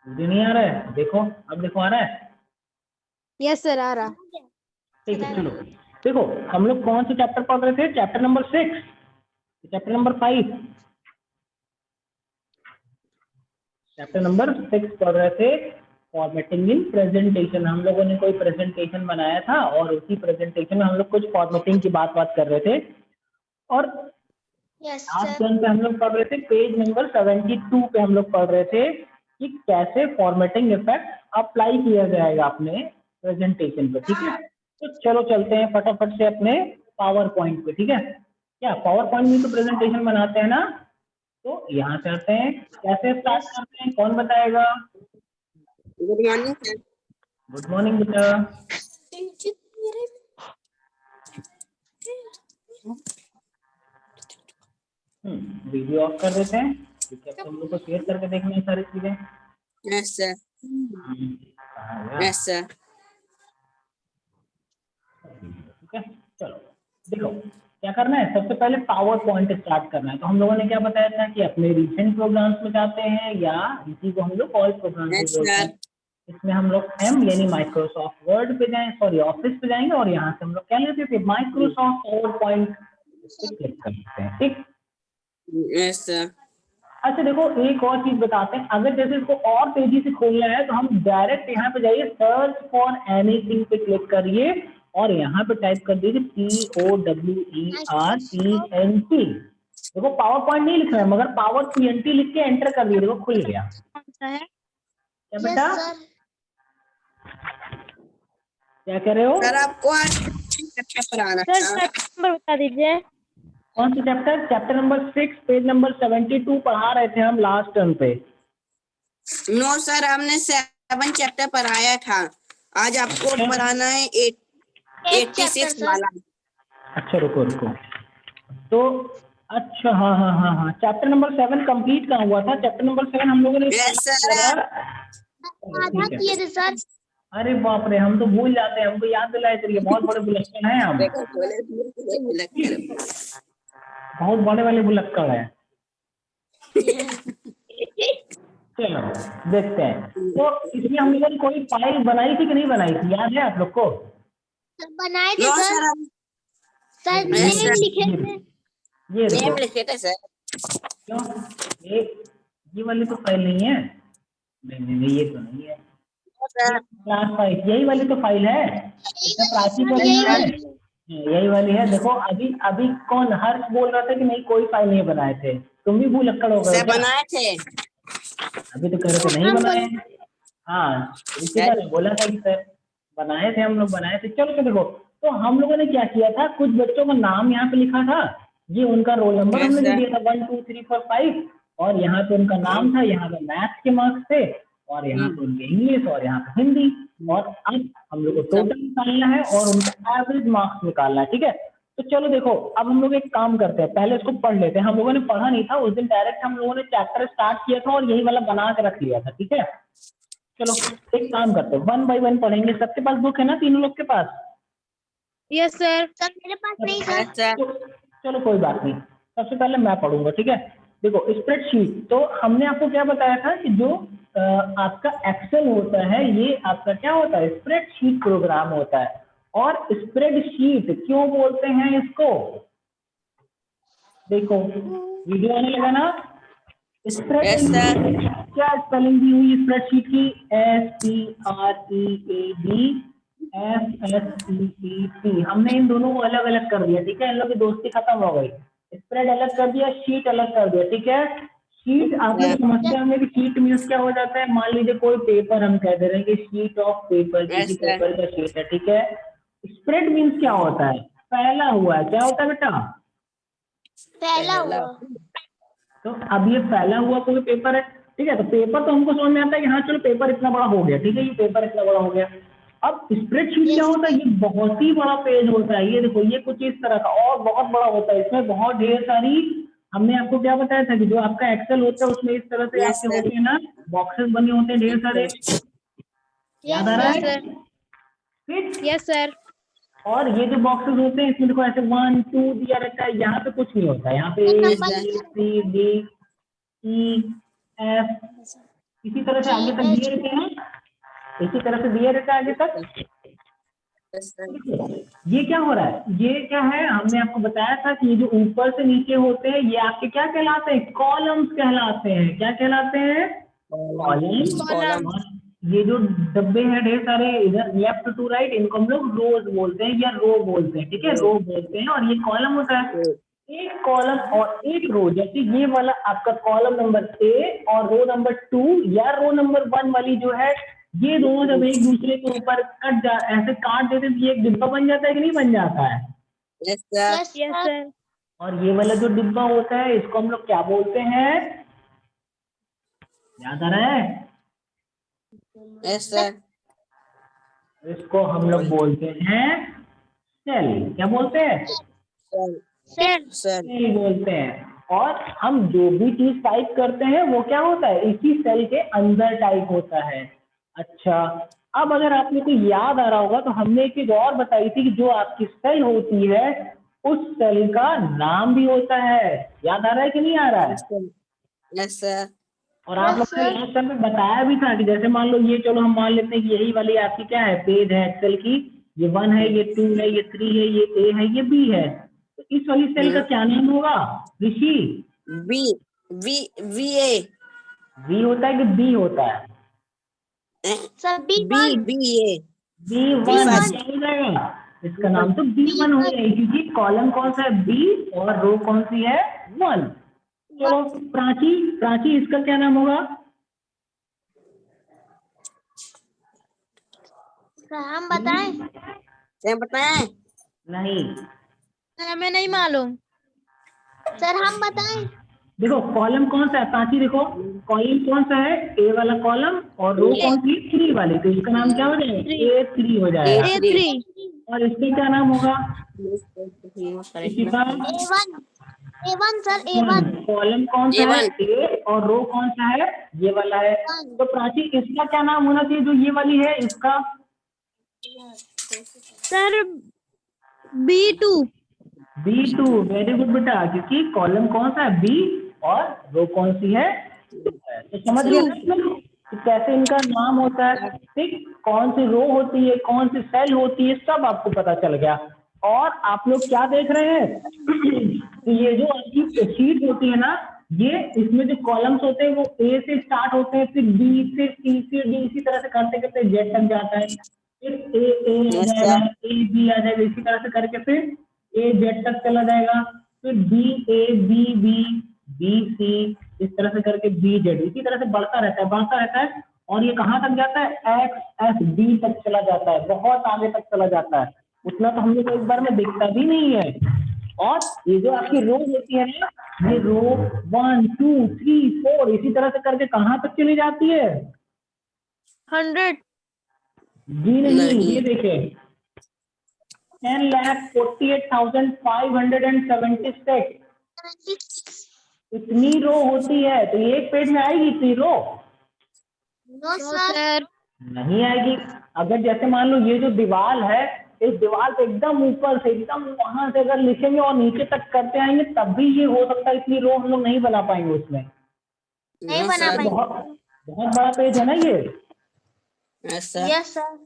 Video नहीं आ रहा है? देखो, अब देखो आ रहा है? यस सर आ रहा। ठीक है, चलो देखो हम लोग कौन से चैप्टर पढ़ रहे थे? Chapter number 6, chapter number 5, chapter number 6 पढ़ रहे थे, फॉर्मेटिंग इन प्रेजेंटेशन। हम लोगों ने कोई प्रेजेंटेशन बनाया था और उसी प्रेजेंटेशन में हम लोग कुछ फॉर्मेटिंग की बात कर रहे थे। और लास्ट टर्न पे हम लोग पढ़ रहे थे, पेज नंबर 72 पे हम लोग पढ़ रहे थे कि कैसे फॉर्मेटिंग इफेक्ट अप्लाई किया जाएगा अपने प्रेजेंटेशन पे। ठीक है, तो चलो चलते हैं फटाफट से अपने पावर पॉइंट पे। ठीक है, क्या पावर पॉइंट में तो प्रेजेंटेशन बनाते हैं ना? तो यहाँ से आते हैं, कैसे स्टार्ट करते हैं, कौन बताएगा? Good morning sir. Good morning बेटा। वीडियो ऑफ कर देते हैं, ठीक है? तुम लोग को शेयर करके देखना है सारी चीजें। Yes sir. Yes sir. ठीक है, चलो देखो क्या करना है। सबसे पहले पावर पॉइंट स्टार्ट करना है। तो हम लोगों ने क्या बताया था कि अपने रिसेंट प्रोग्राम्स में जाते हैं, या इसी को हम लोग ऑल प्रोग्राम्स में यस बोलते हैं। सर। इसमें हम लोग एम यानी माइक्रोसॉफ्ट वर्ड पे जाएं, सॉरी ऑफिस पे जाएंगे, और यहाँ से हम लोग क्या लेते थे? माइक्रोसॉफ्ट पावर पॉइंट पे क्लिक कर लेते हैं। ठीक, यस सर। अच्छा देखो एक और चीज बताते हैं, अगर जैसे इसको और तेजी से खोलना है तो हम डायरेक्ट यहाँ पे जाइए, सर्च फॉर एनीथिंग पे क्लिक करिए और यहाँ पे टाइप कर दीजिए POWERPNT। देखो पावर पॉइंट नहीं लिख रहा है, मगर पावर PNT लिख के एंटर कर दिए, देखो खुल गया। क्या बेटा? क्या कह रहे हो? सर आपको आज चैप्टर पढ़ाना सर था। नंबर बता दीजिए। कौन सा chapter? Chapter number 6, page number 72 पढ़ा रहे थे हम लास्ट टर्म पे। नो सर, हमने 7 चैप्टर पढ़ाया था। आज आपको पढ़ाना है 86 वाला। अच्छा रुको रुको, तो अच्छा हाँ, चैप्टर नंबर 7 कंप्लीट कहाँ हुआ था? चैप्टर नंबर 7 हम लोगों ने यस सर। आधा किए थे सर। अरे बाप रे, हम तो भूल जाते हैं, हमको याद दिलाया करिए, बहुत बड़े भुलक्कड़ हैं हम, देखो बोले बहुत बड़े वाले भुलक्कड़ हैं। चलो देखते हैं, तो इसमें हम लोगों ने कोई फाइल बनाई थी कि नहीं बनाई थी, याद है आप लोग को? बनाए थे no sir. Sir. Sir Yes, name sir. लिखे थे। ये नेम देखो, लिखे थे सर। क्यों ये वाली तो फाइल नहीं है? नहीं, ये तो नहीं है, ये क्लास फाइल, यही वाली तो फाइल है, इसमें प्राची का लिंक है, यही वाली है। देखो अभी अभी कौन हर्ष बोल रहा था कि नहीं कोई फाइल नहीं बनाए थे, तुम भी भूलक्कड़ हो गए हो सर क्या? बनाए थे। अभी तो कह रहे थे नहीं बनाए। हाँ, ऋतिका ने बोला था कि सर बनाए थे, हम लोग बनाए थे। चलो तो देखो, तो हम लोगों ने क्या किया था, कुछ बच्चों का नाम यहाँ पे लिखा था, ये उनका रोल नंबर Yes, हमने दे sir. दिया था 1 2 3 4 5, और यहाँ पे उनका नाम था, यहाँ पे मैथ्स के मार्क्स थे, और यहाँ पे उनके इंग्लिश, और यहाँ पे हिंदी। और अब हम लोग को टोटल निकालना है और उनका एवरेज मार्क्स निकालना है। ठीक है, तो चलो देखो अब हम लोग एक काम करते हैं, पहले इसको पढ़ लेते हैं। हम लोगों ने पढ़ा नहीं था उस दिन, डायरेक्ट हम लोगों ने चैप्टर स्टार्ट किया था और यही वाला बना के रख लिया था। ठीक है, चलो एक काम करते हैं, 1 बाय 1 पढ़ेंगे। सबके पास बुक है ना, तीनों लोग के पास? Yes sir. सर मेरे पास नहीं Yes, सर। sir. चलो कोई बात नहीं, सबसे पहले मैं पढ़ूंगा। ठीक है, देखो स्प्रेडशीट, तो हमने आपको क्या बताया था कि जो आपका एक्सेल होता है, ये आपका क्या होता है? स्प्रेडशीट प्रोग्राम होता है। और स्प्रेडशीट क्यों बोलते हैं इसको? देखो वीडियो आने लगा ना? Spread Yes, sir. क्या स्पेलिंग दी हुई स्प्रेडशीट की? SPREADFSHEET। हमने इन दोनों को अलग अलग कर दिया। ठीक है, इन लोगों की दोस्ती खत्म हो गई। स्प्रेड अलग कर दिया, शीट अलग कर दिया। ठीक है, शीट आप लोग समझते होंगे कि शीट मीन्स क्या हो जाता है। मान लीजिए कोई पेपर हम कह दे रहे हैं कि शीट ऑफ पेपर, किसी Yes, sir. पेपर का शीट है। ठीक है, स्प्रेड मीन्स क्या होता है? फैला हुआ। क्या होता है बेटा? पहला हुआ। तो अब ये फैला हुआ कोई पेपर है। ठीक है, तो पेपर तो हमको समझ में आता है कि हाँ चलो पेपर इतना बड़ा हो गया। ठीक है, ये पेपर इतना बड़ा हो गया। अब स्प्रेडशीट क्या होता है? ये बहुत ही बड़ा पेज होता है। ये देखो, ये कुछ इस तरह का और बहुत बड़ा होता है, इसमें बहुत ढेर सारी, हमने आपको क्या बताया था कि जो आपका एक्सेल होता है उसमें इस तरह से Yes, आपके sir. होते हैं ना, बॉक्सेस बने होते हैं ढेर सारे। याद आ रहा यस है? सर। ठीक। Yes sir. और ये जो बॉक्सेस होते हैं इसमें देखो ऐसे 1 2 दिया रहता है, यहाँ पे कुछ नहीं होता है। यहाँ पे Yes, sir. ABCD E F इसी तरह से आगे तक दिए रहते हैं, इसी तरह से दिए रहता है आगे तक। यस सर, ये क्या हो रहा है, ये क्या है, हमने आपको बताया था कि ये जो ऊपर से नीचे होते हैं ये आपके क्या कहलाते हैं, कॉलम्स कहलाते हैं। क्या कहलाते हैं, कॉलम। कॉलम। और ये जो डब्बे हैं ढेर सारे इधर लेफ्ट टू राइट, इनको हम लोग रोज बोलते हैं या रो बोलते हैं, ठीक है, रो बोलते हैं। और ये कॉलम होता है, एक कॉलम और एक रो। जैसे ये वाला आपका कॉलम नंबर ए और रो नंबर 2 या रो नंबर 1 वाली जो है, ये दोनों जब एक दूसरे के ऊपर ऐसे काट देते तो ये एक डिब्बा बन जाता है कि नहीं बन जाता है। Yes sir, yes sir. और ये वाला जो डिब्बा होता है इसको हम लोग क्या बोलते हैं, याद आ रहा है, यस सर, इसको हम लोग बोलते हैं सेल। क्या बोलते हैं, सर, सर, सेल बोलते हैं। और हम जो भी चीज टाइप करते हैं वो क्या होता है, इसी सेल के अंदर टाइप होता है। अच्छा, अब अगर आप लोग को याद आ रहा होगा तो हमने एक चीज और बताई थी कि जो आपकी सेल होती है उस सेल का नाम भी होता है। याद आ रहा है कि नहीं आ रहा है। यस सर, और आप लोग ने लास्ट टाइम में बताया भी था कि जैसे मान लो ये, चलो हम मान लेते हैं कि यही वाली आपकी क्या है, पेज है एक्सेल की, ये 1 है, ये 2 है, ये 3 है, ये ए है, ये बी है। तो इस वाली सेल का क्या नाम होगा Rishi, B, V, V A, B होता है कि बी होता है, सर बी, बी ए, B1 B1। क्या हो जाएगा, इसका नाम तो B1 हो जाएगा क्योंकि कॉलम कौन सा है, बी, और रो कौन सी है, 1। चलो प्राची, प्राची इसका क्या नाम होगा, सर हम बताएं। क्या बताएं? नहीं, सर हमें नहीं मालूम। सर हम बताएं। देखो कॉलम कौन सा है प्राची, देखो कॉलम कौन सा है, ए वाला कॉलम, और रो कौन सी, 3 वाली, तो इसका नाम क्या हो जाएगा, A3 हो जाएगा। A3। और इसका क्या नाम होगा, इसी का A1, A1 sir A1। Column कौन सा है, A1। ए, और रो कौन सा है, ये वाला है। तो प्राची इसका क्या नाम होना चाहिए जो ये वाली है, इसका sir B2। B2। Very good बेटा, क्योंकि कॉलम कौन सा है, बी, और रो कौन सी है, तो समझ गए ना कि कैसे इनका नाम होता है, ठीक, कौन सी रो होती है, कौन सी सेल होती है, सब आपको पता चल गया। और आप लोग क्या देख रहे हैं कि ये जो आपकी शीट होती है ना, ये इसमें जो कॉलम्स होते हैं वो ए से स्टार्ट होते हैं, फिर बी से, सी से, डी, इसी तरह से करते करते जेड तक जाता है, फिर ए आ यस जाएगा, सर, ए बी आ जाएगा, इसी तरह से करके फिर ए जेड तक चला जाएगा, फिर बी ए, बी बी, बी सी, इस तरह से करके बी जेड, इसी तरह से बढ़ता रहता है, बढ़ता रहता है। और ये कहाँ तक जाता है, एक्स एस डी तक चला जाता है, बहुत आगे तक चला जाता है। उतना तो हम लोग को एक बार में दिखता भी नहीं है। और ये जो आपकी रो होती है ना, ये रो 1 2 3 4 इसी तरह से करके कहाँ तक चली जाती है, 100। जी नहीं, नहीं। ये देखें 10,48,576 इतनी रो होती है। तो ये एक पेज में आएगी इतनी रो, नो सर। नहीं आएगी। अगर जैसे मान लो ये जो दीवार है, इस दीवार को एकदम ऊपर से, एकदम वहां से अगर लिखेंगे और नीचे तक करते आएंगे तब भी ये हो सकता है, इतनी रो हम लोग नहीं बना पाएंगे उसमें। नहीं बना पाएंगे। बहुत बहुत बड़ा पेज है ना ये, यस सर, यस सर।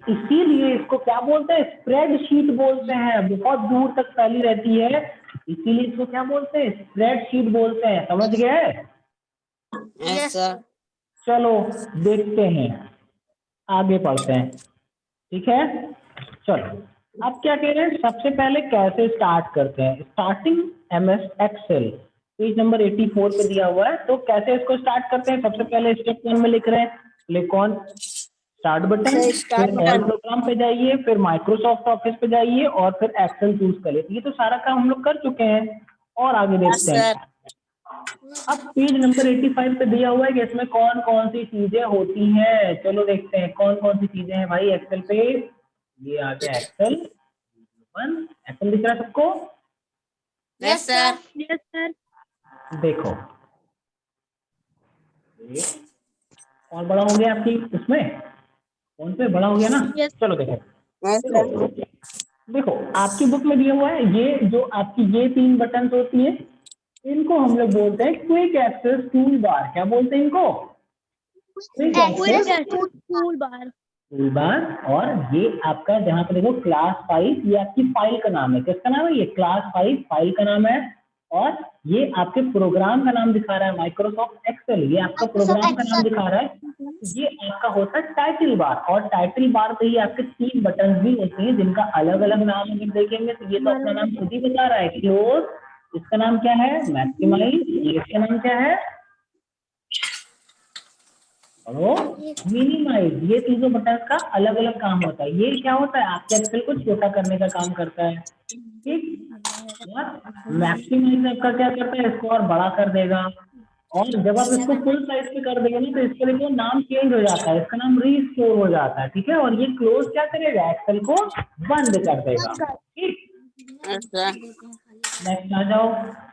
इसीलिए इसको क्या बोलते हैं, स्प्रेडशीट बोलते हैं, बहुत दूर तक फैली रहती है, इसीलिए इसको क्या बोलते हैं, स्प्रेडशीट बोलते हैं। समझ गए, यस सर, चलो देखते हैं, आगे पढ़ते हैं, ठीक है। चलो अब क्या कह रहे हैं, सबसे पहले कैसे स्टार्ट करते हैं, starting MS excel, page number 84 पे दिया हुआ है। तो कैसे इसको स्टार्ट करते हैं, सबसे पहले स्टेप 1 में लिख रहे हैं, click on start button, sir start फिर ऑल बटन। प्रोग्राम पे जाइए, फिर माइक्रोसॉफ्ट ऑफिस पे जाइए, और फिर एक्सेल चूज करिए। ये तो सारा काम हम लोग कर चुके हैं, और आगे यस देखते हैं। सर, अब पेज नंबर 85 पे दिया हुआ है कि इसमें कौन कौन सी चीजें होती हैं। चलो देखते हैं कौन कौन सी चीजें हैं भाई एक्सेल पे। ये आ गया एक्सेल 1, एक्सेल दिख रहा है सबको, यस सर, यस सर। देखो ये और बड़ा हो गया आपकी उसमें, कौन से बड़ा हो गया ना। Yes. चलो देखो, यस देखो सर, देखो आपकी बुक में दिया हुआ है, ये जो आपकी ये 3 बटन होती है, इनको हम लोग बोलते हैं क्विक एक्सेस टूल बार। क्या बोलते हैं इनको, टूल बार। Tool bar. और ये आपका जहाँ पे देखो क्लास 5, ये आपकी फाइल का नाम है। किसका नाम है? ये क्लास 5 फाइल का नाम है। और ये आपके प्रोग्राम का नाम दिखा रहा है माइक्रोसॉफ्ट एक्सेल, ये आपका प्रोग्राम का नाम दिखा रहा है। ये आपका होता है टाइटल बार, और टाइटल बार पे ही आपके 3 बटन भी होते हैं जिनका अलग अलग नाम अगर देखेंगे तो ये तो अपना नाम खुद ही बता रहा है, क्लोज, इसका नाम क्या है, मैक्सिमाइज, इसका नाम क्या है, मिनिमाइज। ये तीनों बटन का अलग अलग काम होता है। ये क्या होता है? आपके एक्सेल को छोटा करने का काम करता है, ठीक। मैक्सिमाइज आपका क्या करता है? इसको और बड़ा कर देगा। और जब आप इसको फुल साइज पे कर देंगे ना तो इसके लिए नाम चेंज हो जाता है, इसका नाम रीस्टोर हो जाता है, ठीक है। और ये क्लोज क्या करेगा? एक्सेल को बंद कर देगा, ठीक। अच्छा नेक्स्ट आ जाओ।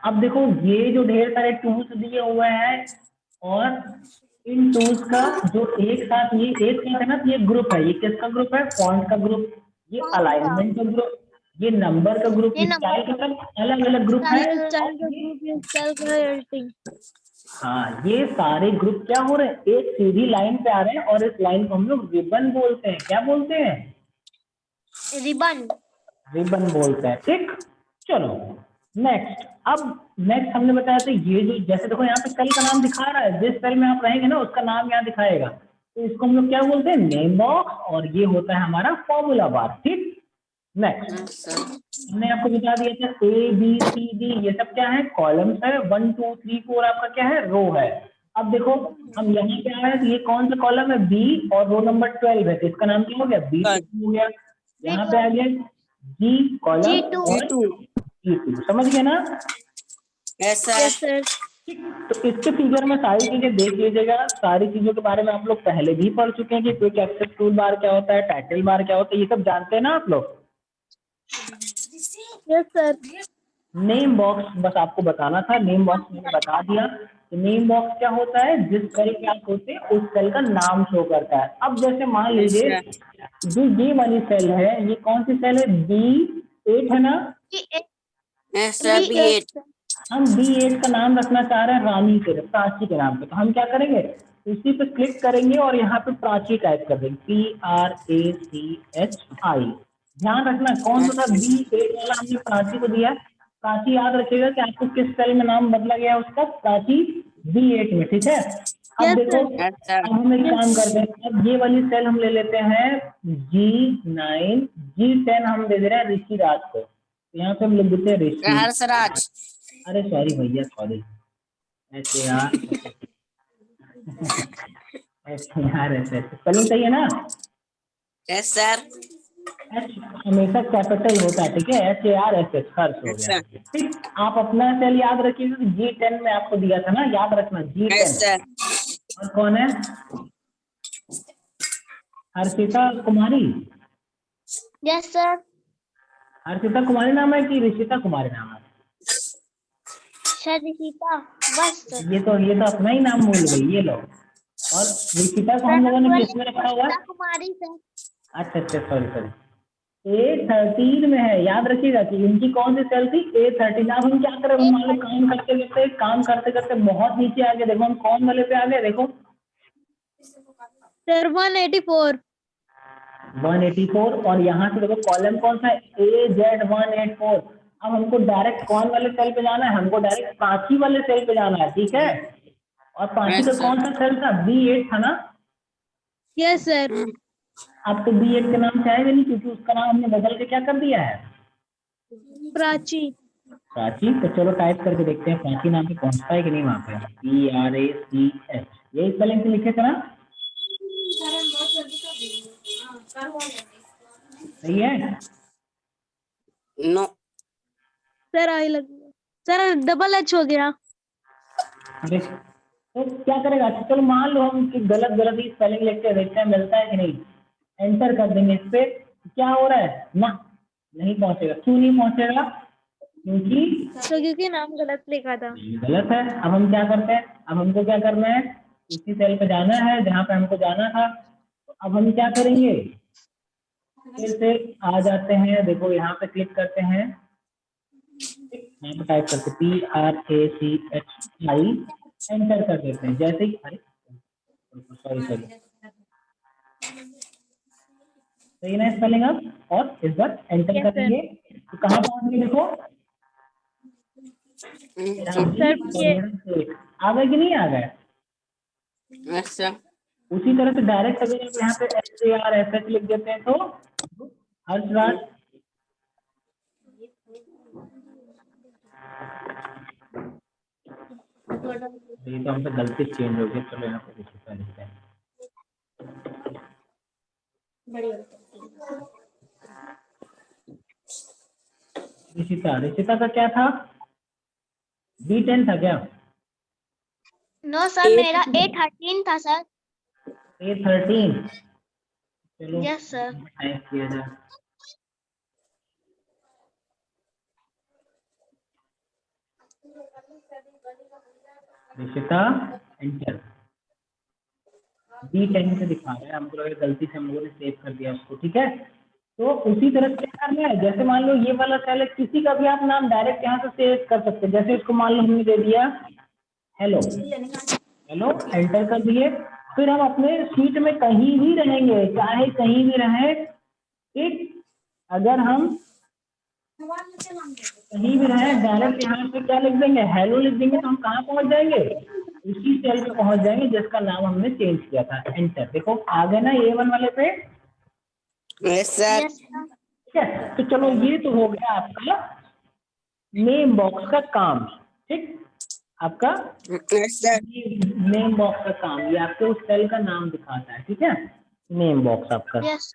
अब देखो ये जो ढेर सारे टूल्स दिए हुए हैं, और इन टूल्स का जो एक साथ है ना, ये ग्रुप है। ये किसका ग्रुप है? फॉन्ट का ग्रुप, ये अलाइनमेंट का ग्रुप, ये नंबर का ग्रुप, ये स्टाइल का सब अलग अलग ग्रुप है। हाँ, ये सारे ग्रुप क्या हो रहे हैं? एक सीधी लाइन पे आ रहे हैं, और इस लाइन को हम लोग रिबन बोलते हैं। क्या बोलते हैं? रिबन। रिबन बोलते हैं, ठीक। चलो नेक्स्ट। अब नेक्स्ट हमने बताया था ये जो, जैसे देखो यहाँ पे सेल का नाम दिखा रहा है, जिस सेल में आप रहेंगे ना उसका नाम यहाँ दिखाएगा, तो इसको हम लोग क्या बोलते हैं? Name box. और ये होता है हमारा फॉर्मूला बार, ठीक। नेक्स्ट हमने आपको बता दिया था ABCD ये सब क्या है? कॉलम्स है। 1 2 3 4 आपका क्या है? रो है। अब देखो हम यहाँ पे आए तो ये कौन सा कॉलम है? B, और रो नंबर 12 है, तो इसका नाम क्या हो गया? B हो गया। यहाँ पे आ गया G कॉलम और G2, समझ गए ना? Yes sir. तो इसके फिगर में सारी चीजें देख लीजिएगा। सारी चीजों के बारे में आप लोग पहले भी पढ़ चुके हैं कि क्विक एक्सेस टूल बार क्या होता है, टाइटल बार क्या होता है, ये सब जानते हैं ना आप लोग? Yes sir. नेम बॉक्स बस आपको बताना था, नेम बॉक्स मैंने बता दिया। तो नेम बॉक्स क्या होता है? जिस सेल पे आप होते हैं उस सेल का नाम शो करता है। अब जैसे मान लीजिए जो ये वाली सेल है, ये कौन सी सेल है? B8 है ना? Yes sir B8। हम B8 का नाम रखना चाह रहे हैं रानी के, प्राची के नाम पे। तो हम क्या करेंगे? उसी पे क्लिक करेंगे और यहाँ पे प्राची टाइप कर देंगे, PRACHI। ध्यान रखना कौन सा था? B8 वाला हमने प्राची को दिया। प्राची याद रखिएगा कि आपको किस सेल में नाम बदला गया उसका, प्राची B8 में, ठीक है। अब देखो अब हम एक काम करते हैं, अब ये वाली सेल हम ले लेते हैं G9, G10 हम दे दे रहे हैं ऋषि राज को। यहाँ पे हम लिख देते हैं ऋषि। हर्षराज। अरे सॉरी भैया, सॉरी। ऐसे यार ऐसे स्पेलिंग सही है ना? Yes sir. एच हमेशा कैपिटल होता है, ठीक है। HARSH, हर्ष हो यस गया, सर। ठीक। आप अपना सेल याद रखिएगा कि G10 में आपको दिया था ना, याद रखना यस G10। सर। और कौन है? हर्षिता कुमारी। Yes sir. हर्षिता कुमारी नाम है कि ऋषिता कुमारी नाम है? ऋषिता बस। ये तो अपना ही नाम भूल गई, ये लो। और ऋषिता को हम लोगों ने किसमें रखा हुआ है? कुमारी सर। अच्छा, सॉरी। A13 में है, याद रखिएगा कि इनकी कौन सी सेल थी? A13। अब हम क्या करें? हम मान लो काम करते करते बहुत नीचे आ गए। देखो हम कौन वाले पे आ गए? देखो सर 184। 184। और यहाँ से देखो कॉलम कौन सा है? AZ184। अब हमको डायरेक्ट कौन वाले सेल पे जाना है? हमको डायरेक्ट प्राची वाले सेल पे जाना है, ठीक है। और प्राची का कौन सा सेल था? B8 था ना? Yes sir. अब तो B8 के नाम से आएगा नहीं, क्योंकि उसका नाम हमने बदल के क्या कर दिया है? प्राची। प्राची। तो चलो टाइप करके देखते हैं प्राची नाम पे पहुंचता है कि नहीं वहां पे। PRACH, यही स्पेलिंग से लिखे थे ना? सही है? नो सर आई लग सर डबल एच हो गया। अरे तो क्या करेगा? अच्छा चलो मान लो हम कि गलत ही स्पेलिंग लिख के देखते हैं मिलता है कि नहीं। एंटर कर देंगे इस पे। क्या हो रहा है ना? नहीं पहुंचेगा। क्यों नहीं पहुंचेगा? क्योंकि नाम गलत लिखा था। गलत है। अब हम क्या करते हैं? अब हमको क्या करना है? उसी सेल पे जाना है जहां पे हमको जाना था। तो अब हम क्या करेंगे? फिर से आ जाते हैं, देखो यहाँ पे क्लिक करते हैं, यहाँ पे टाइप करते PRACHI, एंटर कर देते हैं। जैसे ही सॉरी सॉरी, सही ना स्पेलिंग अब? और इस बार एंटर Yes, sir. करेंगे तो कहाँ पहुंच गए देखो, सर ये आ गए कि नहीं आ गए? अच्छा उसी तरह से डायरेक्ट अगर आप यहाँ पे SAR SH लिख देते हैं तो हर्षराज, ये तो हमसे गलती चेंज हो गई, चलो यहाँ पे रिशिता लिखते हैं। रिशिता, रिशिता का क्या था? B10 था क्या? नो सर, मेरा A13 था सर। A13, चलो यस सर। टाइप किया जाए। रिशिता एंटर, B10 से दिखा रहा है, हमको लगा गलती से हम लोगों ने सेव कर दिया उसको, ठीक है। तो उसी तरह से क्या करना है, जैसे मान लो ये वाला सेल है, किसी का भी आप नाम डायरेक्ट यहाँ से सेव कर सकते हैं। जैसे इसको मान लो हमने दे दिया हेलो, हेलो एंटर कर दिए, फिर हम अपने शीट में कहीं भी रहेंगे, चाहे कहीं भी रहे, ठीक। अगर हम कहीं भी रहे डायरेक्ट यहाँ पे क्या लिख देंगे, हेलो लिख देंगे, तो हम कहाँ पहुंच जाएंगे, उसी सेल पे पहुंच जाएंगे जिसका नाम हमने चेंज किया था। एंटर, देखो आ गए ना A1 वाले पे, यस सर यस सर। ठीक है। तो चलो ये तो हो गया आपका नेम बॉक्स का काम, ठीक। आपका यस सर नेम बॉक्स का काम, ये आपको उस सेल का नाम दिखाता है, ठीक है, नेम बॉक्स आपका, यस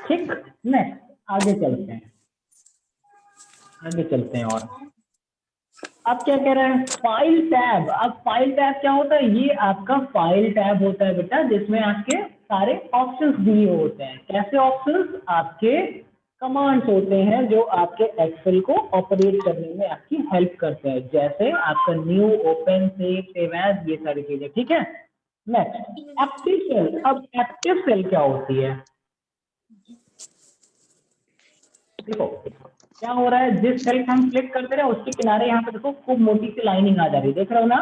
ठीक। नेक्स्ट आगे चलते हैं, आगे चलते हैं। और अब क्या कह रहे हैं, फाइल टैब। अब फाइल टैब क्या होता है, ये आपका फाइल टैब होता है बेटा, जिसमें आपके सारे ऑप्शंस दिए होते हैं। कैसे ऑप्शंस? आपके कमांड्स होते हैं जो आपके एक्सेल को ऑपरेट करने में आपकी हेल्प करते हैं, जैसे आपका न्यू, ओपन, सेव एज, ये सारी चीजें, ठीक है। Next active cell. अब एक्टिव सेल क्या होती है, देखो क्या हो रहा है, जिस सेल पे हम क्लिक करते रहे उसके किनारे यहाँ पे देखो खूब मोटी सी लाइनिंग आ जा रही है, देख रहे हो ना?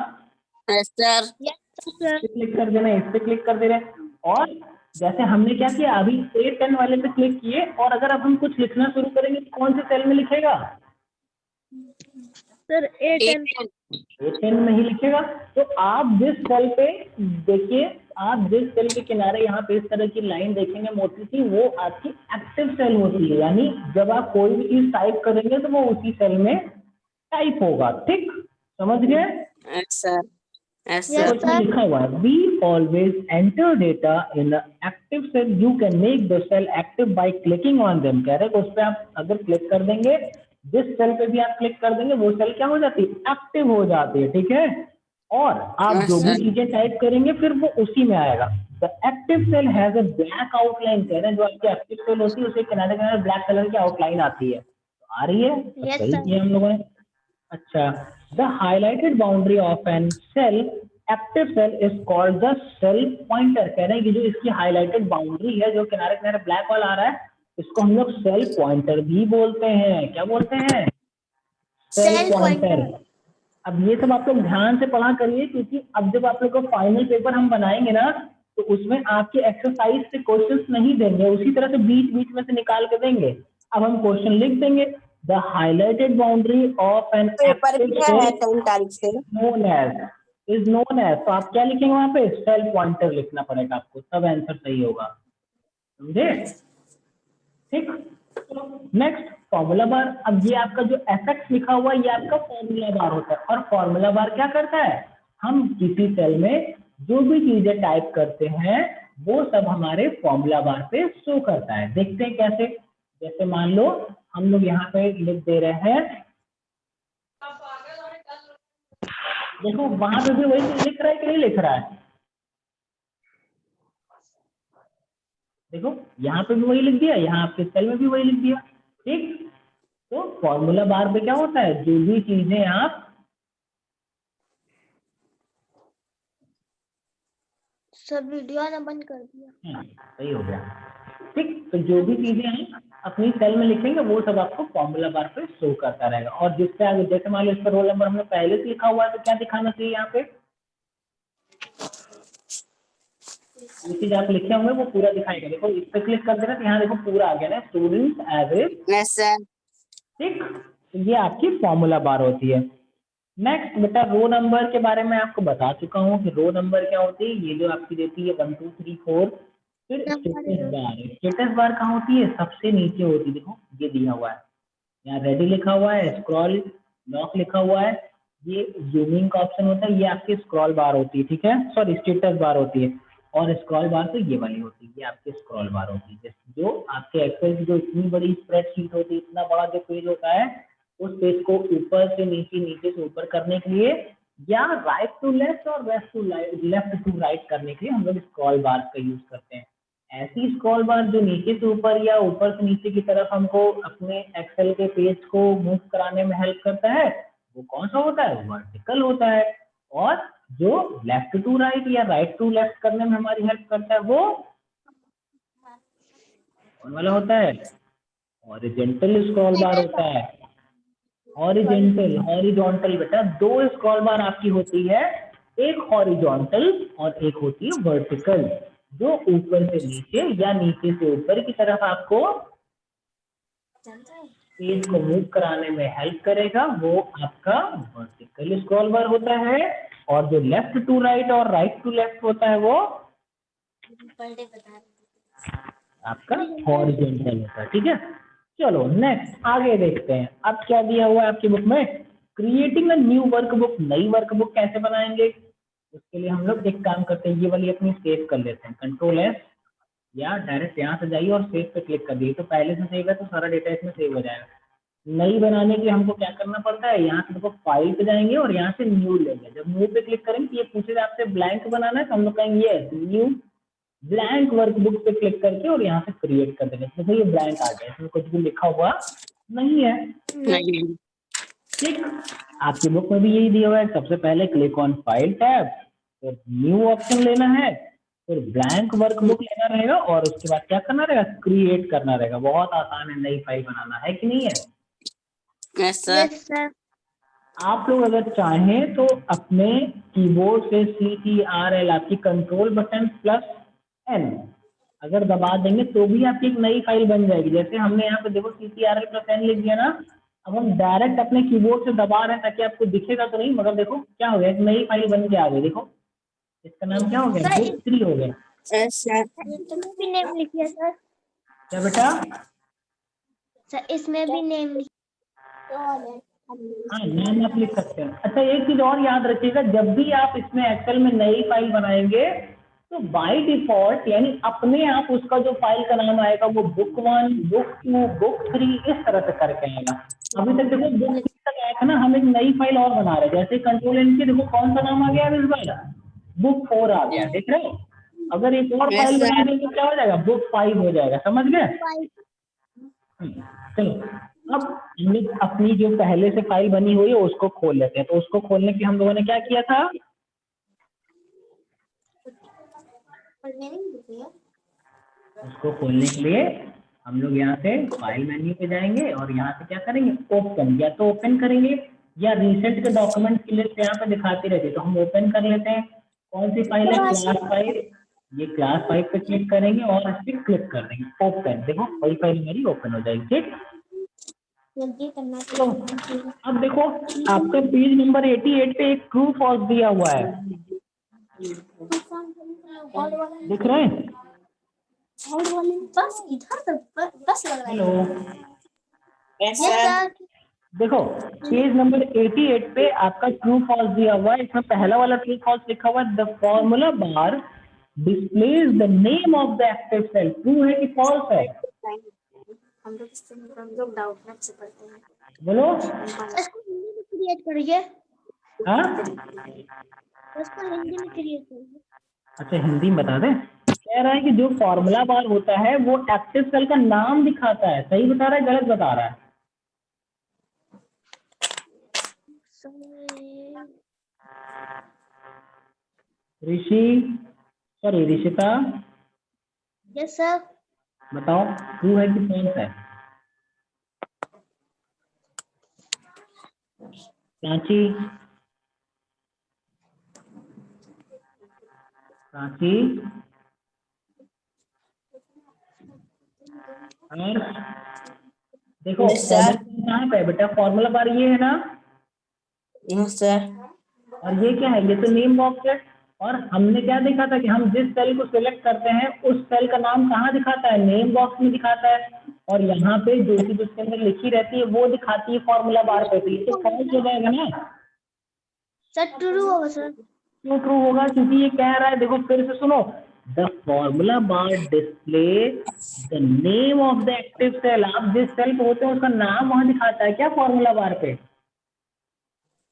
Yes sir yes sir. Click कर देना, इस पे क्लिक कर दे रहे हैं। और जैसे हमने क्या किया, अभी A10 वाले पे क्लिक किए, और अगर अब हम कुछ लिखना शुरू करेंगे तो कौन से सेल में लिखेगा? Sir A10। A10 में ही लिखेगा। तो आप जिस सेल पे देखिए, आप जिस सेल के किनारे यहाँ पे इस तरह की लाइन देखेंगे मोटी सी, वो आपकी एक्टिव सेल होती है, यानी जब आप कोई भी चीज टाइप करेंगे तो वो उसी सेल में टाइप होगा, ठीक। समझ गए? यस सर यस Yes, तो सर इसमें sir. लिखा हुआ है, we always enter data in active cell, you can make the cell active by clicking on them. कह रहे हैं उस पर आप अगर क्लिक कर देंगे, जिस सेल पे भी आप क्लिक कर देंगे वो सेल क्या हो जाती है, एक्टिव हो जाती है, ठीक है। और आप यस जो भी सर चीजें टाइप करेंगे फिर वो उसी में आएगा। The active cell has a black outline. कह रहे हैं जो आपकी एक्टिव सेल होती है उसे किनारे किनारे ब्लैक कलर की आउटलाइन आती है, तो आ रही है, तो Yes, सही sir. किया हम लोगों ने। अच्छा, the highlighted boundary of an cell, active cell is called the cell pointer. कह रहे हैं कि जो इसकी हाईलाइटेड बाउंड्री है, जो किनारे किनारे ब्लैक वाला आ रहा है, इसको हम लोग सेल पॉइंटर भी बोलते हैं। क्या बोलते हैं? Cell Cell pointer. pointer. अब ये सब आप लोग ध्यान से पढ़ा करिए, क्योंकि अब जब आप लोग को फाइनल पेपर हम बनाएंगे ना, तो उसमें आपके एक्सरसाइज से क्वेश्चंस नहीं देंगे, उसी तरह से बीच बीच में से निकाल के देंगे। अब हम क्वेश्चन लिख देंगे, the highlighted boundary of an paper active भी है सेल 10 तारीख से इज नोन एज, तो आप क्या लिखेंगे वहां पे, सेल पॉइंटर लिखना पड़ेगा आपको, तब आंसर सही होगा, समझे? ठीक। Next formula bar. अब ये आपका जो एफएक्स लिखा हुआ है, ये आपका फॉर्मूला बार होता है। और फॉर्मूला बार क्या करता है, हम किसी सेल में जो भी चीजें टाइप करते हैं वो सब हमारे फॉर्मूला बार पे शो करता है। देखते हैं कैसे। जैसे मान लो हम लोग यहाँ पे लिख दे रहे हैं, देखो वहां पे भी वही चीज लिख रहा है कि नहीं लिख रहा है, देखो यहाँ पे भी वही लिख दिया, यहाँ आपके सेल में भी वही लिख दिया, ठीक। तो फॉर्मूला बार पे क्या होता है, जो भी चीजें आप, सब वीडियो ने बंद कर दिया। सही हो गया, ठीक। तो जो भी चीजें हैं अपनी सेल में लिखेंगे वो सब आपको फॉर्मूला बार पे शो करता रहेगा। और जिससे आगे, जैसे मान लो इस पर रोल नंबर हमने पहले से लिखा हुआ है, तो क्या दिखाना चाहिए यहाँ पे, ये चीज आप लिखे होंगे वो पूरा दिखाएगा। देखो इस पे क्लिक कर देना तो यहाँ देखो पूरा आ गया ना, स्टूडेंट एवरेज। Yes sir. ठीक, तो ये आपकी फॉर्मूला बार होती है। नेक्स्ट बेटा रो नंबर के बारे में आपको बता चुका हूँ कि रो नंबर क्या होती है। ये जो आपकी देती है 1 2 3 4। फिर स्टेटस बार, स्टेटस बार कहाँ होती है? सबसे नीचे होती है। देखो ये दिया हुआ है, यहाँ रेडी लिखा हुआ है, स्क्रॉल लॉक लिखा हुआ है, ये जूमिंग का ऑप्शन होता है, ये आपकी स्क्रॉल बार होती है। ठीक है, सॉरी स्टेटस बार होती है। और स्क्रॉल बार तो ये वाली होती है, ये आपकी स्क्रॉल बार होती है। जो आपके एक्सेल की जो इतनी बड़ी स्प्रेडशीट होती है, इतना बड़ा जो पेज होता है, उस पेज को ऊपर से नीचे, नीचे से ऊपर करने के लिए, या राइट टू लेफ्ट और लेफ्ट टू राइट करने के लिए हम लोग स्क्रॉल बार का यूज करते हैं। ऐसी स्क्रॉल बार जो नीचे से ऊपर या ऊपर से नीचे की तरफ हमको अपने एक्सेल के पेज को मूव कराने में हेल्प करता है, वो कौन सा होता है? वर्टिकल होता है। और जो लेफ्ट टू राइट या राइट टू लेफ्ट करने में हमारी हेल्प करता है, वो कौन वाला होता है? हॉरिजॉन्टल स्क्रॉल बार होता है। हॉरिजॉन्टल, हॉरिजॉन्टल बेटा दो स्क्रॉल बार आपकी होती है, एक हॉरिजॉन्टल और एक होती है वर्टिकल, जो ऊपर से नीचे या नीचे से ऊपर की तरफ आपको पेज को मूव कराने में हेल्प करेगा, वो आपका वर्टिकल स्क्रॉल बार होता है। और जो लेफ्ट टू राइट और राइट टू लेफ्ट होता है, वो आपका हॉरिजॉन्टल होता है। ठीक है, चलो नेक्स्ट आगे देखते हैं। अब क्या दिया हुआ है आपकी बुक में? क्रिएटिंग अ न्यू वर्कबुक, नई वर्कबुक कैसे बनाएंगे? उसके लिए हम लोग एक काम करते हैं, ये वाली अपनी सेव कर लेते हैं, कंट्रोल एस, या डायरेक्ट यहाँ से जाइए और सेव पे क्लिक कर दिए, तो पहले से सेव है तो सारा डेटा इसमें सेव हो जाएगा। नई बनाने के लिए हमको क्या करना पड़ता है? यहाँ से देखो फाइल पे जाएंगे और यहाँ से न्यू लेंगे। जब न्यू पे क्लिक करेंगे तो ये पूछेगा आपसे ब्लैंक बनाना है, तो हम लोग कहेंगे ये न्यू ब्लैंक वर्कबुक पे क्लिक करके और यहाँ से क्रिएट कर देंगे। देखो ये ब्लैंक आ गया, इसमें कुछ भी लिखा हुआ नहीं है। नहीं। ठीक, आपकी बुक में भी यही दिया हुआ है। सबसे पहले क्लिक ऑन फाइल टैब, फिर न्यू ऑप्शन लेना है, फिर ब्लैंक वर्कबुक लेना रहेगा और उसके बाद क्या करना रहेगा? क्रिएट करना रहेगा। बहुत आसान है नई फाइल बनाना, है कि नहीं है? Yes sir. Yes sir. आप लोग अगर चाहें तो अपने कीबोर्ड से CTRL, आपकी कंट्रोल बटन प्लस N अगर दबा देंगे तो भी आपकी एक नई फाइल बन जाएगी। जैसे हमने यहाँ पे देखो CTRL प्लस N लिख दिया ना, अब हम डायरेक्ट अपने कीबोर्ड से दबा रहे हैं ताकि आपको दिखेगा तो नहीं, मगर देखो क्या हो गया, एक नई फाइल बन के आ गई। देखो इसका नाम क्या हो गया? सर बुक 3 हो गया। Yes sir. इसमें भी नेम लिखिए सर। क्या बेटा? सर इसमें भी नेम हाँ नाम आप लिख सकते हैं। अच्छा एक चीज और याद रखिएगा, जब भी आप इसमें एक्सेल में नई फाइल बनाएंगे तो बाय डिफॉल्ट यानी अपने आप उसका जो फाइल का नाम आएगा वो बुक 1, बुक 2, बुक 3 इस तरह से करके आएगा। अभी तक देखो बुक 3 तक आया था ना, हम एक नई फाइल और बना रहे हैं। जैसे कंट्रोल एन के देखो कौन सा नाम आ गया इस बार? बुक 4 आ गया, देख रहे हो? अगर एक और Yes, फाइल sir. बना देंगे तो क्या हो जाएगा? बुक 5 हो जाएगा। समझ गए? चलो अब हमने अपनी जो पहले से फाइल बनी हुई है उसको खोल लेते हैं। तो उसको खोलने के लिए हम लोगों ने क्या किया था? उसको खोलने के लिए हम लोग यहाँ से फाइल मेन्यू पे जाएंगे और यहाँ से क्या करेंगे? ओपन, या तो ओपन करेंगे या रिसेंट के डॉक्यूमेंट की लिस्ट यहाँ पे दिखाती रहती है, तो हम ओपन कर लेते हैं। कौन सी फाइल है? क्लास 5। ये क्लास 5 पे क्लिक करेंगे और इस पर क्लिक कर देंगे ओपन। देखो वही फाइल मेरी ओपन हो जाएगी। ठीक, तो अब देखो आपका पेज नंबर 88 पे एक ट्रू फॉल्स दिया हुआ है, दिख रहे हैं? बस इधर तक बस लग रहा है। Hello, Yes, yes sir. Sir. देखो पेज नंबर 88 पे आपका ट्रू फॉल्स दिया हुआ है। इसमें पहला वाला ट्रू फॉल्स लिखा हुआ है, the formula bar displays the name of the active cell. True है कि फॉल्स है? हम लोग डाउट से पढ़ते हैं। बोलो। इसको हिंदी में क्रिएट करिए। हाँ इसको हिंदी में क्रिएट करिए। अच्छा हिंदी में बता दें। कह रहा है कि जो फॉर्मूला बार होता है वो एक्टिव सेल का नाम दिखाता है। सही बता रहा है गलत बता रहा है? ऋषि, सॉरी ऋषिता, यस सर। बताओ ट्रू है कि फॉल्स है? सांची, सांची, और देखो Yes, sir. फॉर्मूला कहाँ पे है बेटा, फॉर्मूला बार ये है ना, Yes, sir. और ये क्या है, ये तो नेम बॉक्स है। और हमने क्या देखा था कि हम जिस सेल को सिलेक्ट करते हैं उस सेल का नाम कहाँ दिखाता है, नेम बॉक्स में दिखाता है। और यहाँ पे जो चीज उसके अंदर लिखी रहती है वो दिखाती है फॉर्मूला बार पे, तो ये तो फॉल्स हो जाएगा ना। सर ट्रू होगा सर। क्यों ट्रू होगा, क्योंकि ये कह रहा है, देखो फिर से सुनो, the formula bar display the name of the active cell. आप जिस सेल पे होते हैं उसका नाम वहां दिखाता है क्या फॉर्मूला बार पे,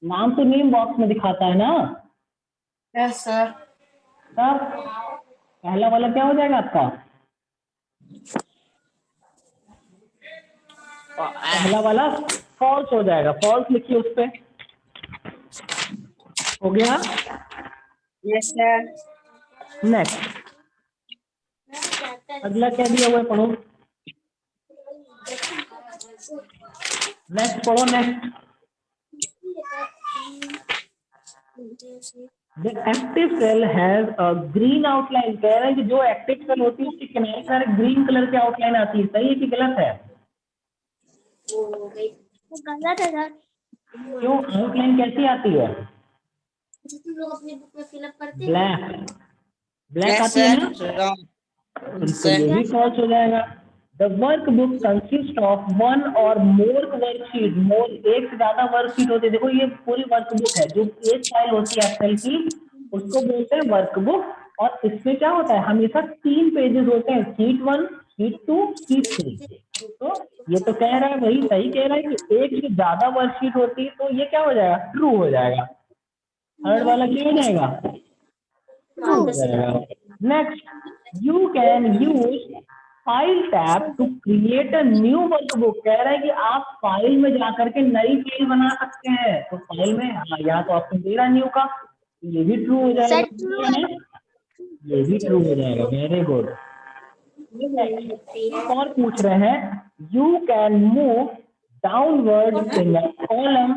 नाम तो नेम बॉक्स में दिखाता है ना। Yes, sir. तब पहला वाला क्या हो जाएगा आपका, पहला वाला फॉल्स हो जाएगा, फॉल्स लिखिए उस पे, हो गया। Yes, sir. नेक्स्ट अगला क्या दिया हुआ है, पढ़ो, नेक्स्ट पढ़ो, next. The active cell has a green outline, कह रहे हैं कि जो एक्टिव सेल होती है उसके किनारे किनारे ग्रीन कलर की आउटलाइन आती है, सही है कि गलत है? वो गलत है सर। क्यों, आउटलाइन कैसी आती है, तुम लोग अपनी बुक में फिलअप करते हो। ब्लैक, ब्लैक Yes, आती है ना, sir. Wrong. तो ये भी फॉल्स हो जाएगा। The work book consist of one और मोर वर्कशीट, मोर एक से ज्यादा वर्कशीट होती है। देखो ये पूरी वर्कबुक है, जो एक फाइल होती है एक्सेल की उसको बोलते हैं वर्कबुक। और इसमें क्या होता है, हमेशा 3 पेजेस होते हैं, शीट 1, शीट 2, शीट 3। तो ये तो कह रहा है, वही सही कह रहा है कि एक से ज्यादा वर्कशीट होती है, तो ये क्या हो जाएगा, ट्रू हो जाएगा। थर्ड वाला क्या हो जाएगा, ट्रू हो जाएगा। Next, you can use file tab to create a new workbook, कह रहा है कि आप फाइल में जाकर के नई फाइल बना सकते हैं। तो फाइल में यहाँ तो ऑप्शन दे रहा है न्यू का, ये भी ट्रू हो सर जाएगा, ट्रू है। ये भी ट्रू हो जाएगा, वेरी गुड। और पूछ रहे हैं, you can move downward in a column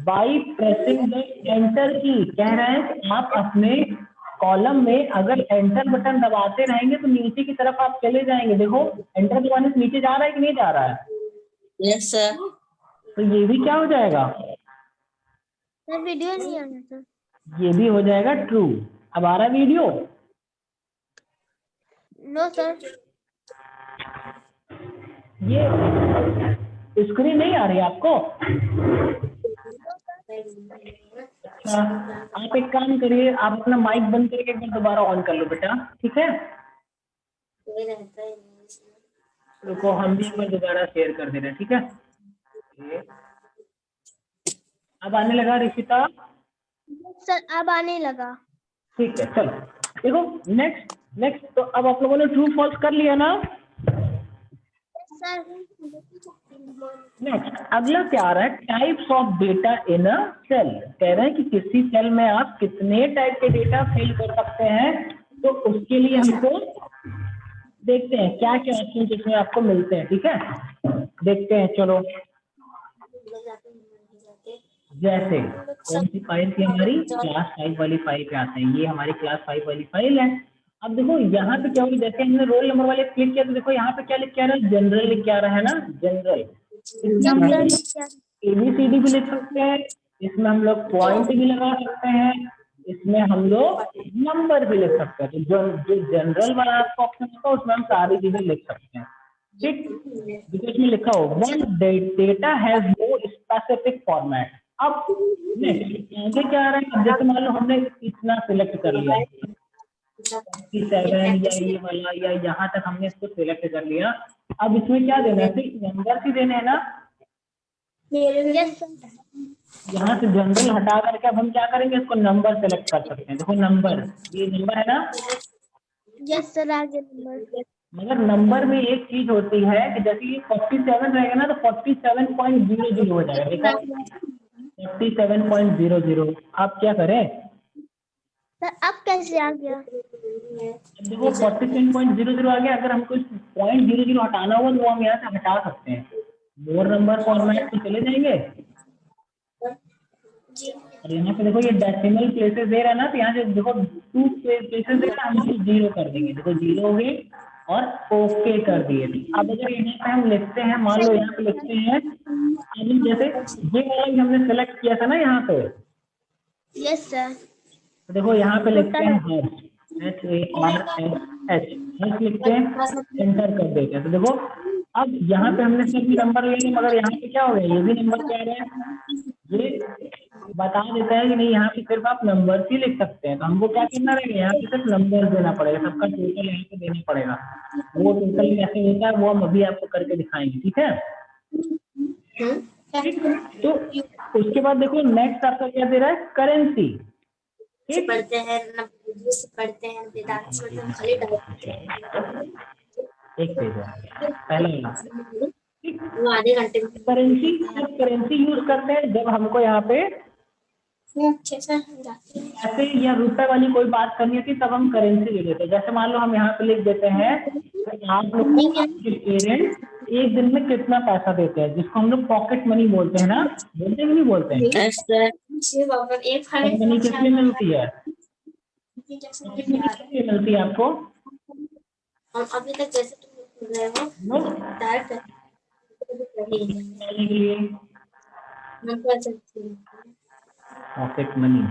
by pressing the enter की, कह रहे हैं कि आप अपने कॉलम में अगर एंटर बटन दबाते रहेंगे तो नीचे की तरफ आप चले जाएंगे। देखो एंटर दबाने से नीचे जा रहा है कि नहीं जा रहा है, Yes, sir. तो ये भी क्या हो जाएगा, सर वीडियो नहीं आना सर। ये भी हो जाएगा ट्रू। अब आ रहा है वीडियो, नो सर। ये स्क्रीन नहीं आ रही आपको, अच्छा आप एक काम करिए, आप अपना माइक बंद करके एक बार दोबारा ऑन कर लो बेटा, ठीक है। रुको हम भी एक बार दोबारा शेयर कर दे रहे हैं, ठीक है। अब आने लगा ऋषिता, सर अब आने लगा। ठीक है चलो। देखो नेक्स्ट, नेक्स्ट तो अब आप लोगों ने ट्रू फॉल्स कर लिया ना। सर नेक्स्ट अगला क्या आ रहा है, types of data in a cell, कह रहे हैं कि किसी सेल में आप कितने टाइप के डेटा फिल कर सकते हैं। तो उसके लिए हमको देखते हैं क्या क्या ऑप्शन इसमें आपको मिलते हैं, ठीक है, देखते हैं चलो। जैसे कौन सी फाइल थी हमारी, क्लास 5 वाली फाइल पे आते हैं, ये हमारी क्लास 5 वाली फाइल है। अब देखो यहाँ पे क्या होगी, जैसे हमने रोल नंबर वाले क्लिक किया तो देखो यहाँ पे क्या लिख के आ रहा है, जनरल लिख के आ रहा है ना, जनरल। इसमें हम लोग ABCD भी लिख सकते हैं, इसमें हम लोग पॉइंट भी लगा सकते हैं, इसमें हम लोग नंबर भी लिख सकते हैं। तो जो जनरल वाला आपका ऑप्शन होगा उसमें हम सारी चीजें लिख सकते हैं, ठीक। बिकॉज में लिखा हो one data has no specific format. अब नेक्स्ट आगे क्या आ रहा है, जैसे मान लो हमने इतना सिलेक्ट कर लिया 47 या ये वाला या यहाँ तक हमने इसको सिलेक्ट कर लिया। अब इसमें क्या देना है, सिर्फ नंबर ही देने हैं ना। यस यहाँ से जनरल हटा करके अब हम क्या करेंगे, इसको नंबर सेलेक्ट कर सकते हैं। देखो नंबर, ये नंबर है ना, यस सर आगे नंबर। मगर नंबर में एक चीज होती है कि जैसे ये 47 रहेगा ना तो 47.00 हो जाएगा, देखो 47.00। आप क्या करें, सर अब कैसे आ गया। अब देखो 47.00 आ गया। अगर हमको पॉइंट 00 हटाना हुआ तो हम यहाँ से हटा सकते हैं, मोर नंबर फॉर्मेट पे चले जाएंगे और यहाँ पे देखो ये डेसिमल प्लेसेस दे रहा है ना, तो यहाँ से देखो 2 प्लेसेस दे रहा है, हम इसको 0 कर देंगे। देखो 0 हो गई, और ओके कर दिए थे। अब अगर यहाँ पे हम लिखते हैं, मान लो यहाँ पे लिखते हैं अभी, जैसे ये वाला भी हमने सेलेक्ट किया था ना यहाँ पे, यस सर। तो देखो यहाँ पे लिखते हैं हर्ष, HARSH, हर्ष लिखते हैं, एंटर कर देते हैं। तो देखो अब यहाँ पे हमने सिर्फ नंबर ले लिया, मगर यहाँ पे क्या हो गया, ये भी नंबर क्या है, ये बता देता है कि नहीं यहाँ पे सिर्फ आप नंबर ही लिख सकते हैं। तो हमको क्या करना रहेगा, यहाँ पे सिर्फ नंबर देना पड़ेगा, सबका टोटल यहाँ पे देना पड़ेगा। वो टोटल कैसे होता है वो हम अभी आपको करके दिखाएंगे, ठीक है। तो उसके बाद देखो नेक्स्ट आपका क्या दे रहा है, करेंसी। पढ़ते हैं ना, से पढ़ते हैं, वेदांत से पढ़ते हैं, खाली एक पेज है पहला वाला, वो आधे घंटे में। करेंसी, करेंसी यूज करते हैं जब हमको यहाँ पे अच्छे से जाते हैं। ऐसे या रुपए वाली कोई बात करनी होती तब हम करेंसी ले लेते हैं। जैसे मान लो हम यहाँ पे लिख देते हैं कि आप लोग को आपके पेरेंट्स एक दिन में कितना पैसा देते हैं, जिसको हम लोग पॉकेट मनी बोलते हैं ना, बोलते हैं कि नहीं बोलते हैं। एक पॉकेट मनी कितनी मिलती है, कितनी मिलती है आपको, और अभी तक जैसे तुम रहे हो डायरेक्ट के लिए पॉकेट मनी।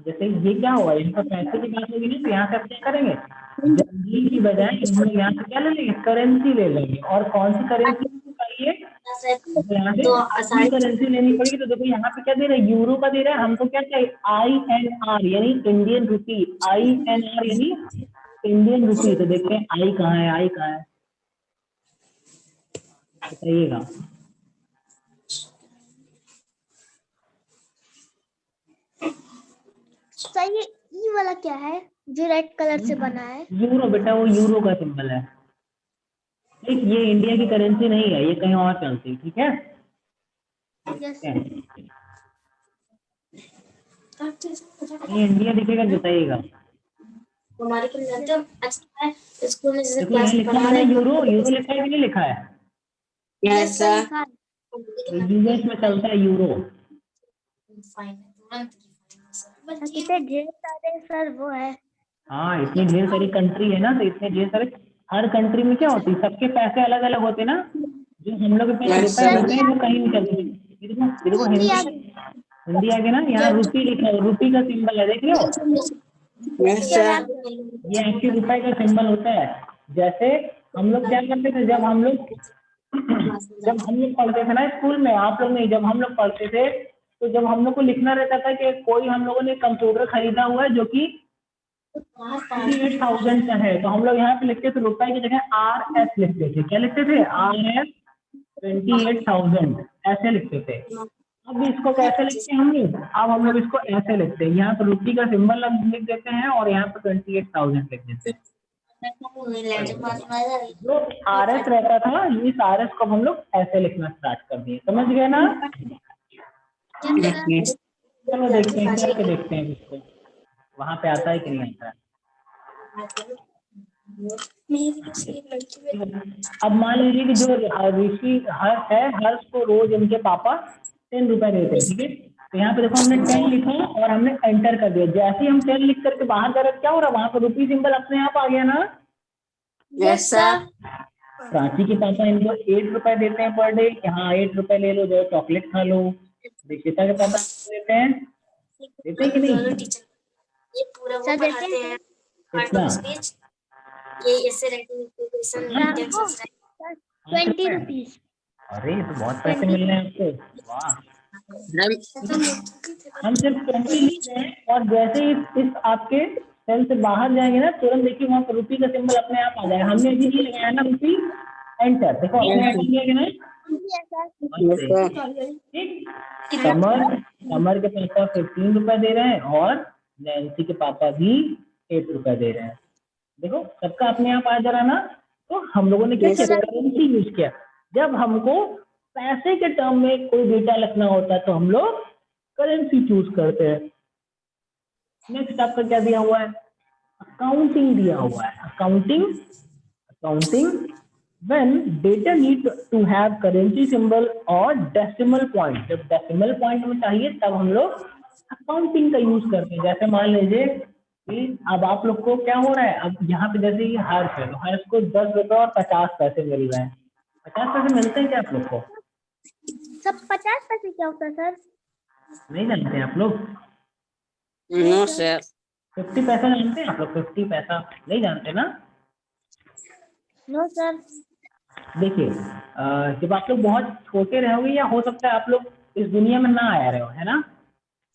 जैसे ये क्या हुआ, इनका पैसे की बात होगी ना, तो यहाँ से आप क्या करेंगे, जनरली की बजाय हम यहाँ से क्या ले लेंगे, करेंसी ले लेंगे। और कौन सी करेंसी चाहिए, यहाँ से करेंसी लेनी पड़ेगी। तो देखो यहाँ पे क्या दे रहा है, यूरो का दे रहा है, हमको क्या चाहिए, INR यानी इंडियन रुपी, INR यानी इंडियन रुपी। तो देखते हैं आई कहाँ है, आई कहाँ है बताइएगा। सही, ये वाला क्या है जो रेड कलर से बना है? यूरो बेटा, वो यूरो का सिंबल है। ठीक, ये इंडिया की करेंसी नहीं है, ये कहीं और चलती है, ठीक है। यस। ये इंडिया दिखेगा, बताइएगा। हमारे को जानते हो अच्छा स्कूल में जैसे देखो क्लास यहाँ लिखा पढ़ा है ना, रहे यूरो, यूरो लिखा है कि नहीं लिखा है, यस सर, यूएस में चलता है यूरो। फाइन तुरंत कितने ढेर सारे सर वो है। हाँ, इतनी ढेर सारी कंट्री है ना, तो इतने ढेर सारे, हर कंट्री में क्या होती है, सबके पैसे अलग अलग होते हैं ना। जो हम लोग के पास रुपए होते हैं वो कहीं नहीं चलते। देखो हिंदी आगे ना, यहाँ रुपी लिखा है, रुपी का सिंबल है, देख रहे हो, यस सर, ये आपके रुपए का सिंबल होता है। जैसे हम लोग क्या करते थे, जब हम लोग पढ़ते थे ना स्कूल में, आप लोग नहीं, जब हम लोग पढ़ते थे तो जब हम लोग को लिखना रहता था कि कोई हम लोगों ने कंप्यूटर खरीदा हुआ है जो कि 28,000 का है, तो हम लोग यहाँ पे लिखते थे रुपए की जगह RS लिखते थे। क्या लिखते थे, RS 28,000 ऐसे लिखते थे। अब इसको कैसे लिखते हैं हम लोग, अब हम लोग इसको ऐसे लिखते हैं, यहाँ पे रुपी का सिंबल लिख देते हैं और यहाँ पे 28,000 लिख देते हैं। जो RS रहता था, इस RS को हम लोग ऐसे लिखना स्टार्ट कर दिए, समझ गए ना। चलो देखते हैं, करके देखते हैं इसको, वहां पे आता है कि नहीं आता है। अब मान लीजिए कि जो ऋषि हर्ष है, हर्ष को रोज इनके पापा 10 रुपए देते हैं, ठीक है। तो यहाँ पे देखो हमने 10 लिखा और हमने एंटर कर दिया। जैसे ही हम 10 लिख करके बाहर जा रहे, क्या हो रहा है, वहां पर रुपी सिंबल अपने आप आ गया ना। यस सर, प्राची के पापा इनको 8 रुपए देते हैं पर डे, यहाँ 8 रुपए ले लो, जो चॉकलेट खा लो। दीक्षिता के पापा देते हैं कि नहीं, ये पूरा वो पढ़ाते हैं कार्टून स्पीच, ये ऐसे राइटिंग इक्वेशन 20 रुपीज। अरे तो बहुत पैसे मिल रहे हैं आपको, वाह। हम सिर्फ 20 लिख रहे हैं और जैसे ही इस आपके सेल से बाहर जाएंगे ना, तुरंत देखिए वहाँ पर रुपी का सिंबल अपने आप आ जाएगा। हमने अभी नहीं लगाया ना रुपी, एंटर, देखो अपने आप आ गया ना। ठीक, कमर के पापा 15 रुपए दे रहे हैं और नैन्सी के पापा भी 8 रुपए दे रहे हैं। देखो सबका अपने आप आ जा रहा ना। तो हम लोगों ने क्या किया, करेंसी यूज किया। जब हमको पैसे के टर्म में कोई डेटा लिखना होता है तो हम लोग करेंसी चूज करते हैं। नेक्स्ट आपका क्या दिया हुआ है, अकाउंटिंग दिया हुआ है। Accounting when data need to have currency symbol और decimal point, जब decimal point में चाहिए तब हम लोग अकाउंटिंग का यूज करते हैं। जैसे मान लीजिए अब आप लोग को क्या हो रहा है, अब यहाँ पे जैसे ये हर्ष है तो हर्ष को 10 रुपए और 50 पैसे मिल रहे हैं। 50 पैसे मिलते हैं क्या आप लोग को? सब 50 पैसे क्या होता है सर? नहीं जानते आप लोग? No sir. 50 पैसा जानते हैं आप लोग? 50 पैसा नहीं जानते ना? No sir. देखिए जब आप लोग बहुत छोटे रहोगे या हो सकता है आप लोग इस दुनिया में ना आया रहे हो, है ना?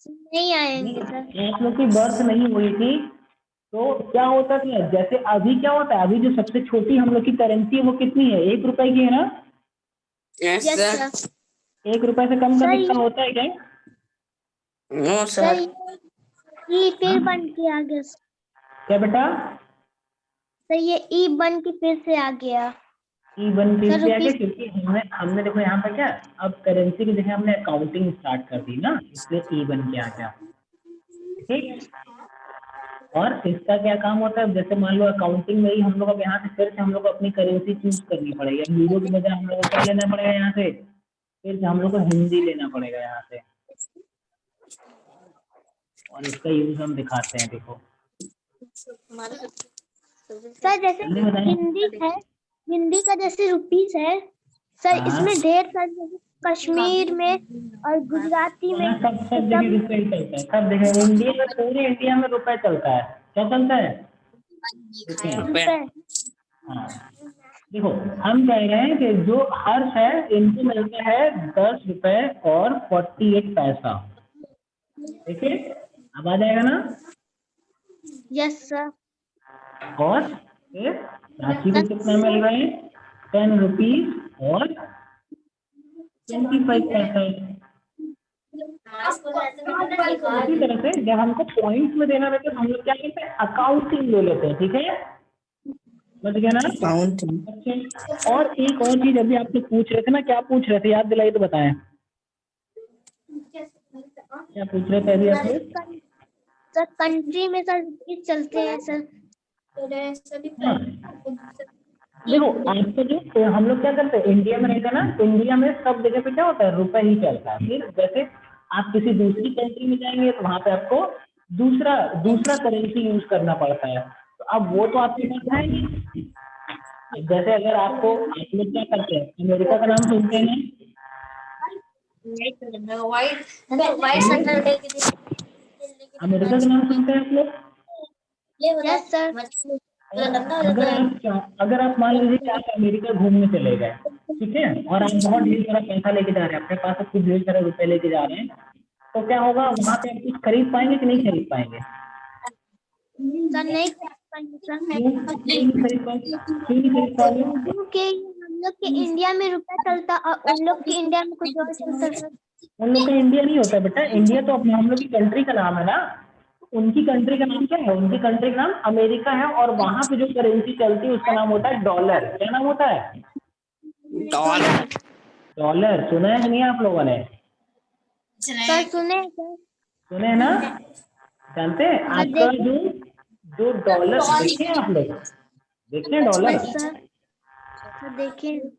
नहीं आएंगे सर। आप लोग की बर्थ नहीं हुई थी तो क्या होता था, जैसे अभी क्या होता है, अभी जो सबसे छोटी हम लोग की करेंसी है वो कितनी है? 1 रुपए की है ना? Yes yes sir. सर। 1 रुपए से कम का सर कितना होता है क्या? No sir sir. ई फिर बन के आ गया सर। क्या बेटा? ये ई बन के फिर से आ गया। ई बन के सर इसलिए आ गया रुपीस। क्योंकि हमने देखो यहाँ पे क्या, अब करेंसी की जगह हमने अकाउंटिंग स्टार्ट कर दी ना, इसलिए ई बन के आ गया। ठीक, और इसका क्या काम होता है, जैसे मान लो अकाउंटिंग में ही हम लोग अब यहाँ से फिर से हम लोग को अपनी करेंसी चूज करनी पड़ेगी। अब यूरो की बजाय हम लोग को क्या लेना पड़ेगा यहाँ से? फिर से हम लोग को हिंदी लेना पड़ेगा यहाँ से, और इसका यूज हम दिखाते हैं। देखो सर जैसे जल्दी बताएं। हिंदी है, हिंदी का जैसे रुपीस है सर, हाँ। इसमें ढेर सारे जैसे कश्मीर में और गुजराती में सब तो सब जगह रुपए ही चलता है, सब जगह इंडिया में, पूरे इंडिया में रुपए चलता है। क्या चलता है? रुपए। रुपए। हाँ, देखो हम कह रहे हैं कि जो हर्ष है इनको मिलता है 10 रुपए और 48 पैसा। ठीक है, अब आ जाएगा ना? Yes sir. और फिर राशि को कितना मिल रहा है? 10 रुपीज और 25 पैसा। इसी तरह से जब हमको पॉइंट्स में देना रहता है हम लोग क्या करते हैं? अकाउंटिंग ले लेते हैं। ठीक है, समझ गया ना? अच्छा, और एक और चीज अभी आपसे पूछ रहे थे ना, क्या पूछ रहे थे याद दिलाइए तो बताएं। क्या पूछ रहे थे अभी आप लोग? सर कंट्री में सर रुपीस चलते हैं सर। हाँ, देखो आपको जो हम लोग क्या करते हैं इंडिया में रहते हैं ना, इंडिया में सब जगह पे क्या होता है? रुपए ही चलता है। फिर जैसे आप किसी दूसरी कंट्री में जाएंगे तो वहां पे आपको दूसरा दूसरा करेंसी यूज करना पड़ता है। तो अब वो तो आपके पास है नहीं। जैसे अगर आपको, आप लोग क्या करते हैं, अमेरिका का नाम सुनते हैं ना? अमेरिका का नाम सुनते हैं आप लोग? Yes sir. अगर आप मान लीजिए कि आप अमेरिका घूमने चले गए, ठीक है, और आप बहुत ढेर सारा पैसा लेके जा रहे हैं, अपने पास से कुछ ढेर सारे रुपए लेके जा रहे हैं, तो क्या होगा वहां पे आप कुछ खरीद पाएंगे कि नहीं खरीद पाएंगे? सर नहीं कर पाएंगे सर। क्यों नहीं खरीद पाएंगे? क्यों नहीं खरीद पाएंगे? क्योंकि हम लोग के इंडिया में रुपया चलता और उन लोग के इंडिया में कुछ और चलता सर। उन लोग का इंडिया नहीं होता बेटा, इंडिया तो अपने हम लोग की कंट्री का नाम है ना। उनकी कंट्री का नाम क्या है? उनकी कंट्री का नाम अमेरिका है, और वहां पे जो करेंसी चलती है उसका नाम होता है डॉलर। क्या नाम होता है? डॉलर। डॉलर। सुना है कि नहीं आप लोगों ने? सर सुने सर। सुने हैं ना? जानते हैं आजकल जो जो डॉलर देखे हैं आप लोग? देखे हैं डॉलर? सर देखें।